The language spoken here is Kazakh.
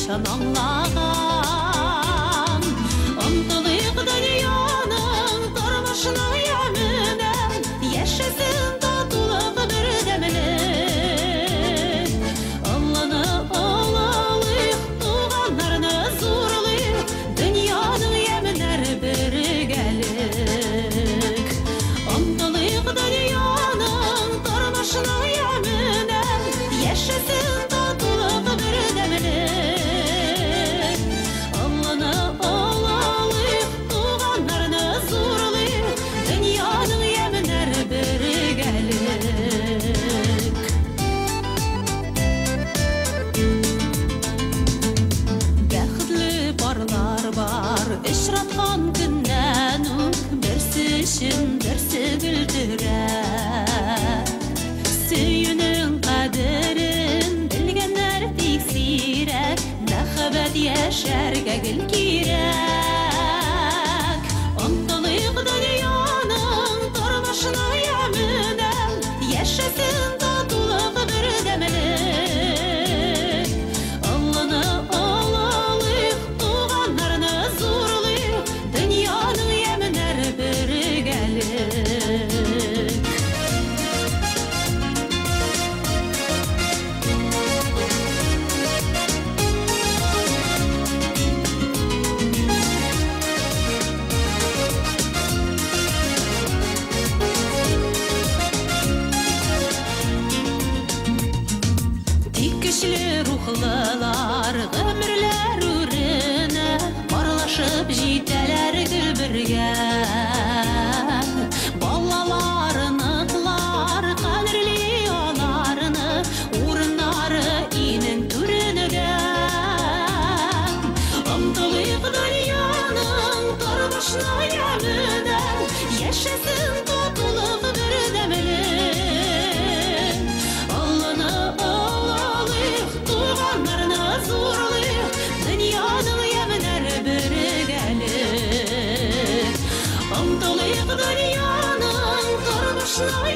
качан аңлаған. Ұмтылық дүнияның тұрмышының емінен, ешесін татулық бір дәмілік. Алланы алалық, туғанларны зурлық, дүнияның емінер бірігәлік. Ұмтылық дүнияның тұрмышының емінен, ешесін татулық бір дәмілік. Алланы алалық, туғанларны зурлық, дүнияның емінер бірігәлік. Бәхетле барлар бар, очратқан күннән үк, берсе өчен берсе гөлдерә. Сөюнең кадерен белгәннәр бик сирәк, мәхәббәт яшәргә гел кирәк. Омтылыйк дөньяның тормышының яменән, яшәсен татулык бер дәмлек. Алланы алалык, туганнарны зурлыйк, дөньяның яменәр бірігәлек. Тик көчле рухлылар гомерләр үренә барлашып җитәләр гел бергә. Балаларыныклар кадерли аларны, урыннары инен түренегән. Омтылыйк дөньяның тормышның яменән, яшәсен татулык бер дәмлек. Алланы алалык, туганнарны зурлыйк, дөньяның яменәр бірігәлек. Омтылыйк дөньяның тормышның